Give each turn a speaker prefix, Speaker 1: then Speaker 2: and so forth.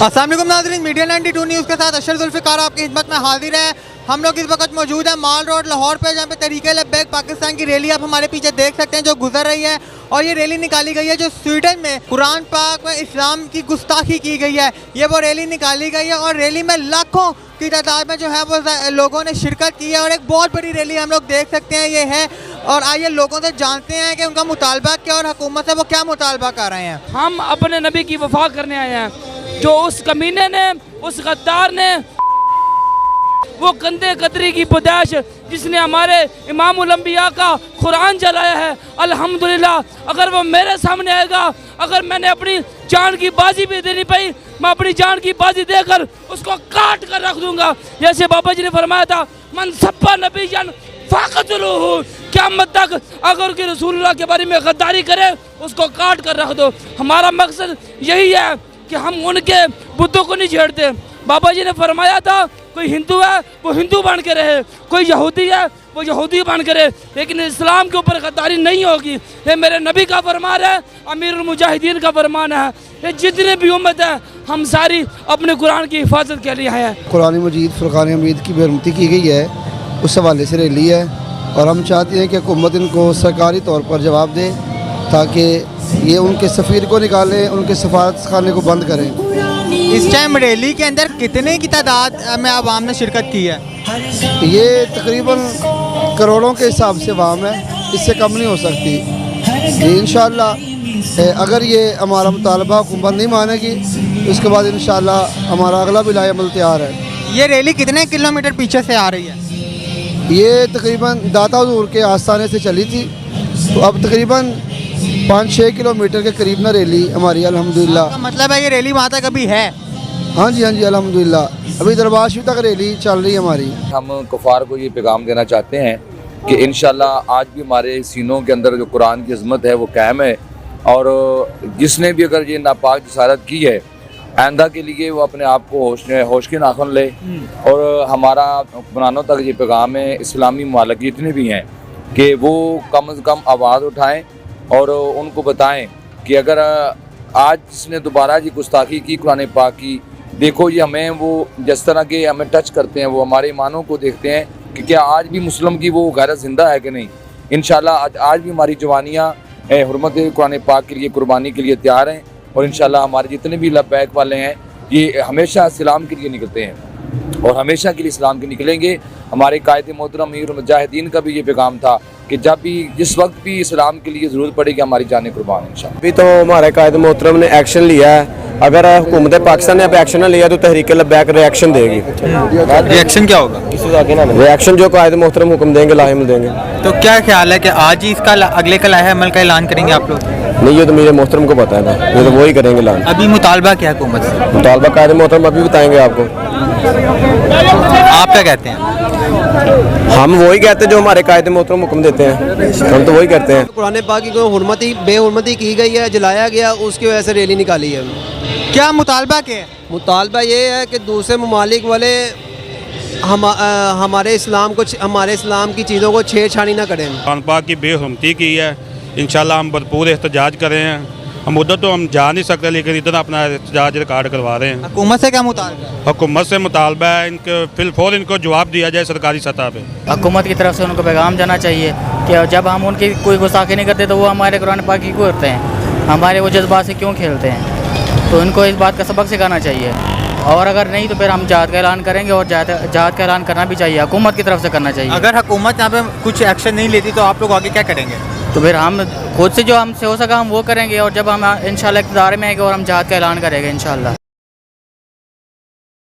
Speaker 1: अस्सलाम वालेकुम नाज़रीन, मीडिया 92 न्यूज़ के साथ अशर जुल्फ़िकार आपकी खिदमत में हाजिर है। हम लोग इस वक्त मौजूद हैं माल रोड लाहौर पे, जहाँ पे तहरीके लब्बैक पाकिस्तान की रैली आप हमारे पीछे देख सकते हैं जो गुजर रही है। और ये रैली निकाली गई है जो स्वीडन में कुरान पाक में इस्लाम की गुस्ताखी की गई है, ये वो रैली निकाली गई है। और रैली में लाखों की तादाद में जो है वो लोगों ने शिरकत की है और एक बहुत बड़ी रैली हम लोग देख सकते हैं ये है। और आइए लोगों से जानते हैं कि उनका मुतालबा क्या और हुकूमत से वो क्या मुतालबा कर रहे हैं।
Speaker 2: हम अपने नबी की वफा करने आए हैं। जो उस कमीने ने, उस गद्दार ने, वो गंदे गदरी की पैदाइश जिसने हमारे इमाम उल अंबिया का कुरान जलाया है, अल्हम्दुलिल्लाह अगर वो मेरे सामने आएगा, अगर मैंने अपनी जान की बाजी भी देनी पड़ी, मैं अपनी जान की बाजी देकर उसको काट कर रख दूंगा। जैसे बाबा जी ने फरमाया था, मन सब्बा नबीयन फ़क़तलूहु, क़यामत तक अगर कि रसूलुल्लाह के बारे में गद्दारी करे उसको काट कर रख दो। हमारा मकसद यही है कि हम उनके बुतों को नहीं छेड़ते। बाबा जी ने फरमाया था, कोई हिंदू है वो हिंदू बन के रहे, कोई यहूदी है वो यहूदी बन के रहे, लेकिन इस्लाम के ऊपर गद्दारी नहीं होगी। ये मेरे नबी का फरमान है, अमीरुल मुजाहिदीन का फरमान है। ये जितने भी उम्मत है हम सारी अपने कुरान की हिफाजत के लिए आए हैं।
Speaker 3: कुरान मजीद फुरक़ान हमीद की बेरुमती की गई है, उस हवाले से रैली है और हम चाहते हैं कि हुकूमत इनको सरकारी तौर पर जवाब दे ताकि ये उनके सफ़ीर को निकालें, उनके सफारत खाने को बंद करें।
Speaker 1: इस टाइम रैली के अंदर कितने की तादाद में आवाम ने शिरकत की है?
Speaker 3: ये तकरीबन करोड़ों के हिसाब से आवाम है, इससे कम नहीं हो सकती। ये इंशाअल्लाह अगर ये हमारा मुतालबा हुकूमत नहीं मानेगी तो उसके बाद इंशाअल्लाह हमारा अगला भी अमल तैयार है।
Speaker 1: ये रैली कितने किलोमीटर पीछे से आ रही है?
Speaker 3: ये तकरीबन दाता हुज़ूर के आस्थाने से चली थी, तो अब तकरीबन 5-6 किलोमीटर के करीब ना रैली हमारी अल्हम्दुलिल्लाह।
Speaker 1: मतलब है ये रैली वहाँ तक अभी है?
Speaker 3: हाँ जी अल्हम्दुलिल्लाह अभी दरबार शरीफ तक रैली चल रही है हमारी।
Speaker 4: हम कुफार को ये पैगाम देना चाहते हैं कि इंशाल्लाह आज भी हमारे सीनों के अंदर जो कुरान की अज़मत है वो कायम है, और जिसने भी अगर ये नापाक जसारत की है आइंदा के लिए वो अपने आप को होश के नाखुन ले। और हमारा हुक्मरानों तक ये पैगाम है, इस्लामी ममालिक जितने भी हैं, कि वो कम से कम आवाज़ उठाएँ और उनको बताएं कि अगर आज जिसने दोबारा जी गुस्ताखी की कुरान पाक की, देखो ये हमें वो जिस तरह के हमें टच करते हैं, वो हमारे ईमानों को देखते हैं कि क्या आज भी मुस्लिम की वो गैरत ज़िंदा है कि नहीं। इंशाल्लाह आज भी हमारी जवानियाँ हुर्मत कुरान पाक के लिए कुर्बानी के लिए तैयार हैं, और इंशाल्लाह हमारे जितने भी लब्बैक वाले हैं ये हमेशा इस्लाम के लिए निकलते हैं और हमेशा के लिए इस्लाम के निकलेंगे। हमारे कायद मोहतरम अमीरुल मुजाहिदीन का भी ये पैगाम था कि जब भी जिस वक्त भी इस्लाम के लिए ज़रूरत पड़ेगी हमारी जाने कुर्बान इंशाअल्लाह।
Speaker 5: अभी तो हमारे कायद मोहतरम ने एक्शन लिया है, अगर हुकूमत पाकिस्तान ने अब एक्शन न लिया तो तहरीक लब्बैक रिएक्शन देगी।
Speaker 6: रिएक्शन क्या होगा?
Speaker 5: रिएक्शन जो कायद मोहतरम हुक्म देंगे लाहिम देंगे।
Speaker 6: तो क्या ख्याल है कि आज ही इसका अगले का लाहे अमल का ऐलान करेंगे आप लोग?
Speaker 5: नहीं, ये तो मेरे मोहतरम को पता है ना, ये तो वही करेंगे ऐलान।
Speaker 6: अभी मुतालबा क्या है हुकूमत से?
Speaker 5: मुतालबा कायद मोहतरम अभी बताएंगे आपको।
Speaker 6: आप क्या कहते हैं?
Speaker 5: हम वही कहते हैं जो हमारे कायद मोहतरम हुक्म देते हैं, हम तो वही करते हैं।
Speaker 3: कुरान पाक की हुर्मती बेहुरमती की गई है, जलाया गया, उसकी वजह से रैली निकाली है।
Speaker 1: क्या मुतालबा क्या है?
Speaker 3: मुतालबा ये है कि दूसरे ममालिक वाले हमारे इस्लाम की चीज़ों को छेड़छाड़ी ना करें।
Speaker 7: कुरान पाक की बेहुरमती की है, इंशाल्लाह हम भरपूर एहतजाज कर रहे हैं। हम उधर तो हम जा नहीं सकते, लेकिन इधर अपना एहतजाज रिकॉर्ड करवा रहे हैं।
Speaker 1: हुकूमत से क्या मुतालबा है?
Speaker 7: हुकूमत से मुतालबा है इनके फिलफौर इनको जवाब दिया जाए सरकारी सतह पे।
Speaker 8: हुकूमत की तरफ से उनको पैगाम जाना चाहिए कि जब हम उनकी कोई गुस्ताखी नहीं करते तो वो हमारे कुरान पाक की क्यों करते हैं, हमारे वो जज्बात से क्यों खेलते हैं। तो इनको इस बात का सबक सिखाना चाहिए, और अगर नहीं तो फिर हम जहाद का ऐलान करेंगे, और जहाद का ऐलान करना भी चाहिए, हुकूमत की तरफ से करना चाहिए।
Speaker 6: अगर हुकूमत यहाँ पे कुछ एक्शन नहीं लेती तो आप लोग आगे क्या करेंगे?
Speaker 8: तो फिर हम खुद से जो हमसे हो सका हम वो करेंगे, और जब हम इंशाल्लाह इक़्तिदार में आएंगे और हम जहाद का ऐलान करेंगे इंशाल्लाह।